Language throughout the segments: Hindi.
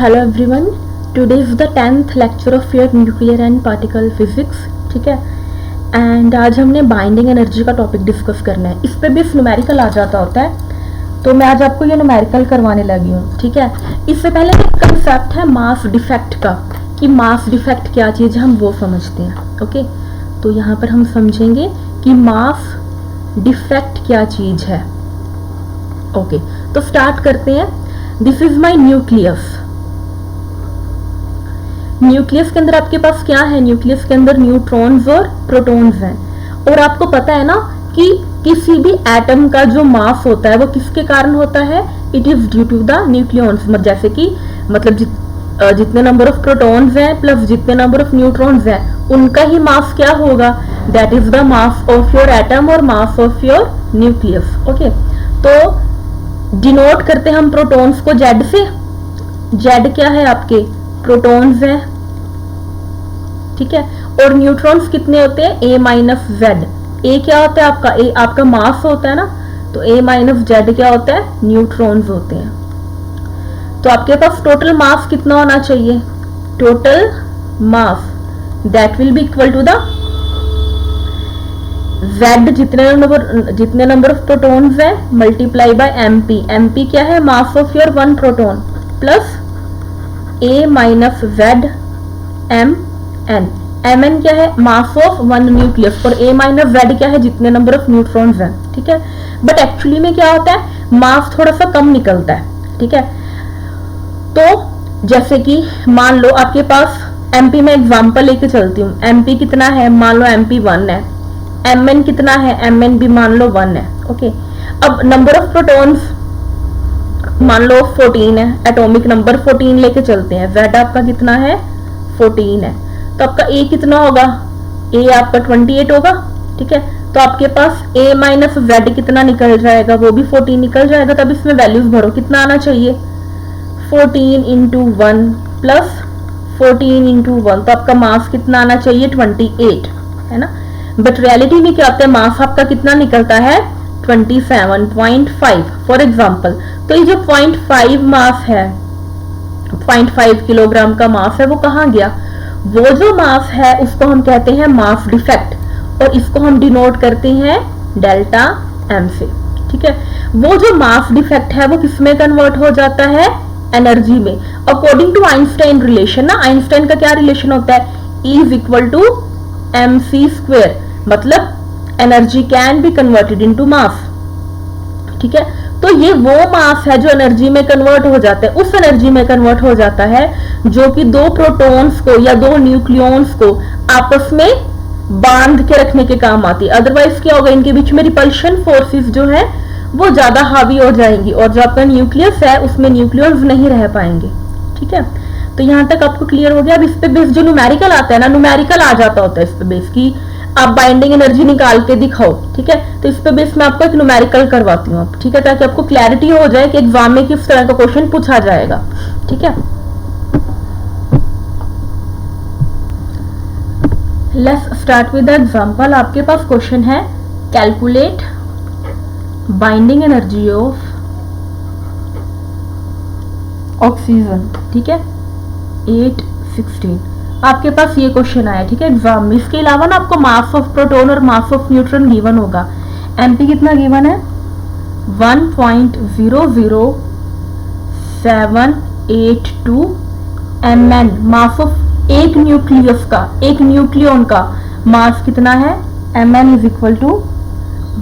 Hello everyone, today is the 10th lecture of your nuclear and particle physics. ठीक है, एंड आज हमने बाइंडिंग एनर्जी का टॉपिक डिस्कस करना है। इस पे भी न्यूमेरिकल आ जाता होता है, तो मैं आज आपको ये न्यूमेरिकल करवाने लगी हूँ। ठीक है, इससे पहले एक कंसेप्ट है मास डिफेक्ट का, कि मास डिफेक्ट क्या चीज़ है हम वो समझते हैं। ओके, तो यहाँ पर हम समझेंगे कि मास डिफेक्ट क्या चीज़ है। ओके, तो स्टार्ट करते हैं। This is my nucleus. Nucleus के अंदर आपके पास क्या है? न्यूक्लियस के अंदर न्यूट्रॉन्स और प्रोटॉन्स हैं। और आपको पता है ना कि किसी भी एटम का जो मास होता है वो किसके कारण होता है? It is due to the nucleons. जैसे कि मतलब जितने नंबर ऑफ प्रोटॉन्स हैं प्लस जितने नंबर ऑफ न्यूट्रॉन्स हैं उनका ही मास क्या होगा? That is the mass of your atom और mass of your nucleus. Okay, तो डिनोट करते हैं हम प्रोटॉन्स को जेड से। जेड क्या है? आपके प्रोटॉन्स है। ठीक है, और न्यूट्रॉन्स कितने होते हैं? ए माइनस जेड। ए क्या होता है आपका? ए आपका मास होता है ना, तो ए माइनस जेड क्या होता है? न्यूट्रॉन्स होते हैं। तो आपके पास टोटल मास कितना होना चाहिए? Total mass that will be equal to the Z, जितने नंबर ऑफ प्रोटॉन्स है मल्टीप्लाई बाय एमपी। एमपी क्या है? Mass of your one proton plus A minus Z M N. M N क्या है? Mass of one nucleus. और ए माइनस जेड क्या है? जितने नंबर ऑफ न्यूट्रॉन्स हैं। ठीक है, बट एक्चुअली में क्या होता है? मास थोड़ा सा कम निकलता है। ठीक है, तो जैसे कि मान लो आपके पास एमपी में एग्जांपल लेके चलती हूँ। एमपी कितना है? मान लो एमपी 1 है। एम एन कितना है? एम एन भी मान लो 1 है। ओके, अब नंबर ऑफ प्रोटॉन्स मान लो 14 है। एटॉमिक नंबर 14 लेके चलते हैं। जेड आपका कितना है? 14 है। तो आपका ए कितना होगा? ए आपका 28 होगा। ठीक है, तो आपके पास ए माइनस जेड कितना निकल जाएगा? वो भी 14 निकल जाएगा। तब इसमें वैल्यूज भरो, कितना आना चाहिए? 14 इंटू 1 प्लस 14 इंटू 1, तो आपका मास कितना आना चाहिए? 28 है ना। बट रियलिटी में क्या होता है? मास आपका कितना निकलता है? 27.5 फॉर एग्जाम्पल। तो ये जो 0.5 मास है, 0.5 किलोग्राम का मास है, वो कहाँ गया? वो जो मास है उसको हम कहते हैं मास डिफेक्ट, और इसको हम डिनोट करते हैं डेल्टा एम से। ठीक है, वो जो मास डिफेक्ट है वो किसमें कन्वर्ट हो जाता है? एनर्जी में। अकॉर्डिंग टू आइंस्टाइन रिलेशन ना, आइंस्टाइन का क्या रिलेशन होता है? E is equal to M C square, मतलब energy can be converted into mass. ठीक है, तो ये वो मास है जो एनर्जी में कन्वर्ट हो जाता है, उस एनर्जी में कन्वर्ट हो जाता है जो कि दो प्रोटॉन्स को या दो न्यूक्लियॉन्स को आपस में बांध के रखने के काम आती है। अदरवाइज क्या होगा? इनके बीच में रिपल्शन फोर्सेस जो है वो ज्यादा हावी हो जाएंगी, और जो आपका न्यूक्लियस है उसमें न्यूक्लियॉन्स नहीं रह पाएंगे। ठीक है, तो यहाँ तक आपको क्लियर हो गया। अब इस पे बेस जो न्यूमेरिकल आता है ना, न्यूमेरिकल आ जाता होता है इस पे बेस की आप बाइंडिंग एनर्जी निकाल के दिखाओ। ठीक है, तो इस पे बेस मैं आपको एक न्यूमेरिकल करवाती हूँ। ठीक है, ताकि आपको क्लैरिटी हो जाए कि एग्जाम में किस तरह का क्वेश्चन पूछा जाएगा। ठीक है, let's start with the example. आपके पास क्वेश्चन है calculate binding energy of oxygen. ठीक है, 816 आपके पास ये क्वेश्चन आया। ठीक है, एग्जाम में। इसके अलावा ना आपको मास ऑफ प्रोटॉन और मास ऑफ न्यूट्रॉन गिवन होगा। एमपी कितना गिवन है? 1.00782 mn। मास ऑफ एक न्यूक्लियस का, एक न्यूक्लियन का मास कितना है? mn is equal to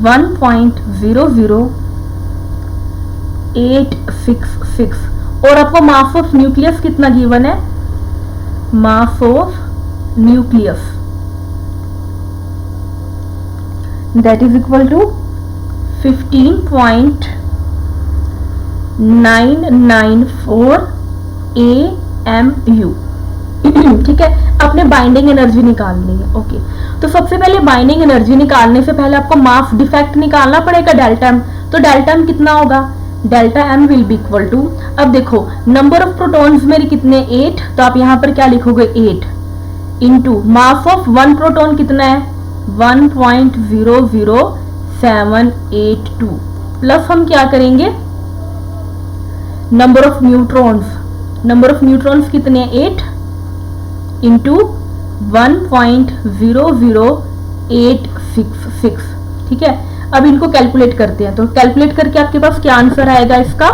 1.00866। और आपको मास ऑफ न्यूक्लियस कितना गिवन है? Mass of nucleus that is equal to 15.994 AMU। ठीक है, आपने बाइंडिंग एनर्जी निकालनी है। ओके, तो सबसे पहले बाइंडिंग एनर्जी निकालने से पहले आपको मास डिफेक्ट निकालना पड़ेगा, डेल्टा एम। तो डेल्टा एम कितना होगा? Delta M will be equal to, अब देखो नंबर ऑफ प्रोटॉन्स मेरे कितने? 8, तो आप यहां पर क्या लिखोगे? 8 into mass of one proton कितना है? 1.00782 प्लस हम क्या करेंगे? Number of neutrons number of neutrons कितने हैं 8 इंटू 1.008666, ठीक है। अब इनको कैलकुलेट करते हैं, तो कैलकुलेट करके आपके पास क्या आंसर आएगा इसका,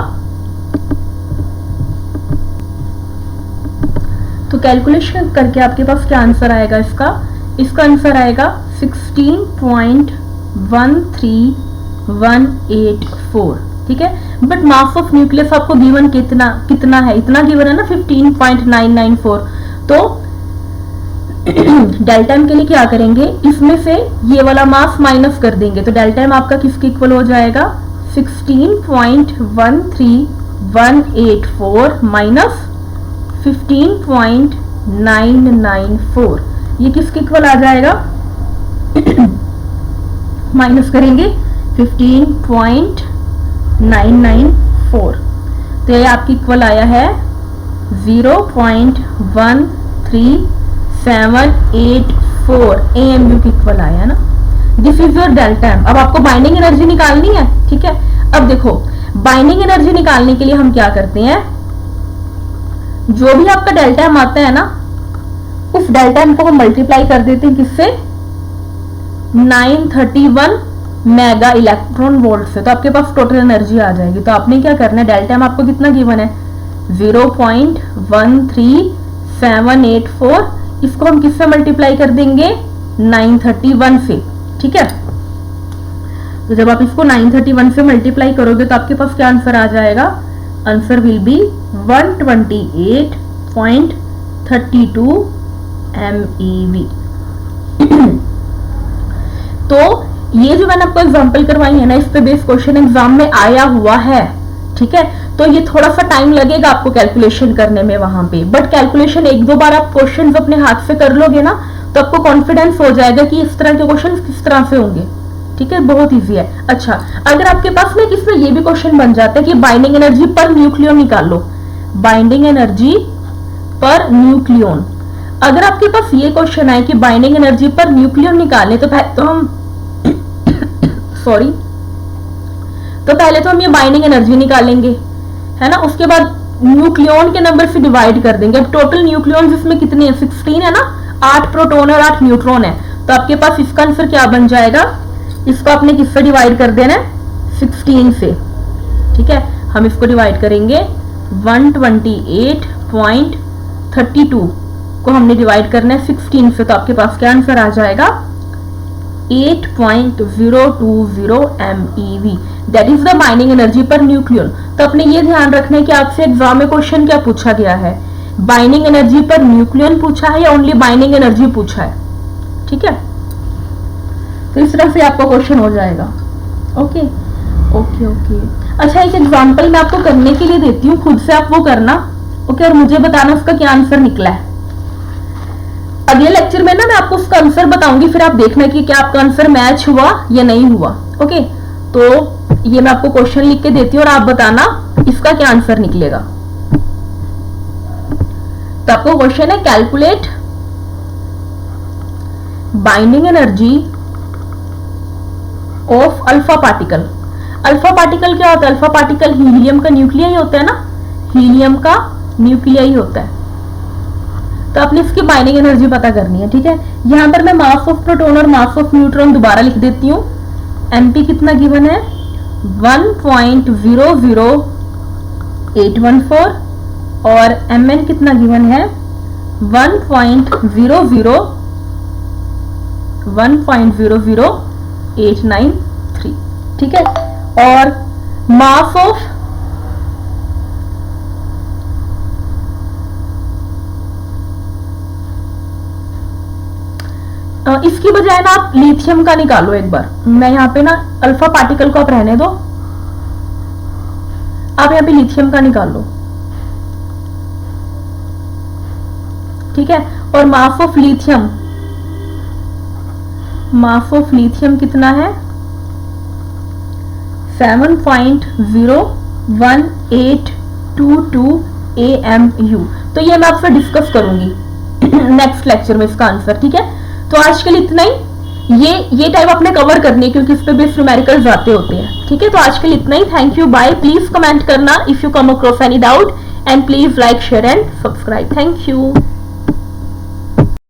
तो कैलकुलेशन करके आपके पास क्या आंसर आएगा इसका आंसर आएगा 16.13184, ठीक है। बट मास ऑफ न्यूक्लियस आपको गिवन कितना है, इतना गिवन है ना 15.994। तो डेल्टा एम के लिए क्या करेंगे, इसमें से ये वाला मास माइनस कर देंगे, तो डेल्टा एम आपका किसके इक्वल हो जाएगा 16.13184 माइनस 15.994, ये किसके इक्वल आ जाएगा माइनस करेंगे 15.994, तो ये आपकी इक्वल आया है 0.13784 AMU की इक्वल आया ना। This is your delta M. अब आपको बाइंडिंग एनर्जी निकालनी है, ठीक है। अब देखो बाइंडिंग एनर्जी निकालने के लिए हम क्या करते हैं, जो भी आपका डेल्टा एम आता है ना, उस डेल्टा एम को हम मल्टीप्लाई कर देते हैं किससे 931 मेगा इलेक्ट्रॉन वोल्ट से, तो आपके पास टोटल एनर्जी आ जाएगी। तो आपने क्या करना है, डेल्टा एम आपको कितना गिवन है 0.13784, इसको हम किससे मल्टीप्लाई कर देंगे 931 से, ठीक है। तो जब आप इसको 931 से मल्टीप्लाई करोगे तो आपके पास क्या आंसर आ जाएगा, आंसर विल बी 128.32 MeV। तो ये जो मैंने आपको एग्जांपल करवाई है ना, इस पे बेस क्वेश्चन एग्जाम में आया हुआ है, ठीक है। तो ये थोड़ा सा टाइम लगेगा आपको कैलकुलेशन करने में वहां पे, बट कैलकुलेशन एक दो बार आप क्वेश्चंस अपने हाथ से कर लोगे ना, तो आपको कॉन्फिडेंस हो जाएगा कि इस तरह के क्वेश्चंस किस तरह से होंगे, ठीक है। बहुत इजी है। अच्छा, अगर आपके पास में किसमें ये भी क्वेश्चन बन जाता है कि बाइंडिंग एनर्जी पर न्यूक्लियन निकाल लो, बाइंडिंग एनर्जी पर न्यूक्लियन, अगर आपके पास ये क्वेश्चन आए कि बाइंडिंग एनर्जी पर न्यूक्लियन निकालें, तो हम पहले तो हम ये बाइंडिंग एनर्जी निकालेंगे, है ना। उसके बाद न्यूक्लियन के नंबर से डिवाइड कर देंगे। अब टोटल न्यूक्लियन इसमें कितने हैं 16 है ना, 8 प्रोटॉन और 8 न्यूट्रॉन है, तो आपके पास इसका आंसर क्या बन जाएगा, इसको आपने किससे डिवाइड कर देना है 16 से, ठीक है। हम इसको डिवाइड करेंगे 128.32 को हमने डिवाइड करना है 16 से, तो आपके पास क्या आंसर आ जाएगा 8.020 MeV, that is the binding energy per nucleon. तो अपने ये ध्यान रखना है कि आपसे एग्जाम में क्वेश्चन क्या पूछा गया है, बाइंडिंग एनर्जी पर न्यूक्लियन पूछा है या ओनली बाइंडिंग एनर्जी पूछा है, ठीक है। तो इस तरह से आपका क्वेश्चन हो जाएगा। Okay okay okay. अच्छा, एक एग्जांपल मैं आपको करने के लिए देती हूँ, खुद से आप वो करना, ओके, और मुझे बताना उसका क्या आंसर निकला है। अगले लेक्चर में ना मैं आपको उसका आंसर बताऊंगी, फिर आप देखना कि क्या आपका आंसर मैच हुआ या नहीं हुआ। ओके, तो ये मैं आपको क्वेश्चन लिख के देती हूँ और आप बताना इसका क्या आंसर निकलेगा। तो आपको क्वेश्चन है calculate binding energy of alpha particle. Alpha particle क्या होता है, अल्फा पार्टिकल हीलियम का न्यूक्लिया ही होता है ना, हीलियम का न्यूक्लिया ही होता है। तो आपने इसकी बाइंडिंग एनर्जी पता करनी है, ठीक है। यहां पर मैं मास ऑफ प्रोटॉन और मास ऑफ न्यूट्रॉन दोबारा लिख देती हूँ। एमपी कितना गिवन है 1.00814 और एमएन कितना गिवन है 1.00893, ठीक है। और मास ऑफ इसकी बजाय ना आप लिथियम का निकालो एक बार। मैं यहाँ पे ना अल्फा पार्टिकल को आप रहने दो, आप यहाँ पे लिथियम का निकाल लो, ठीक है। और मास ऑफ लिथियम कितना है 7.01822 AMU। तो ये मैं आपसे डिस्कस करूंगी नेक्स्ट लेक्चर में इसका आंसर, ठीक है। तो आज के लिए इतना ही, ये टाइप आपने कवर करनी है क्योंकि इस पे बेस न्यूमेरिकल्स आते होते हैं, ठीक है। तो आज के लिए इतना ही, thank you, bye. Please comment करना if you come across any doubt and please like, share and subscribe. Thank you.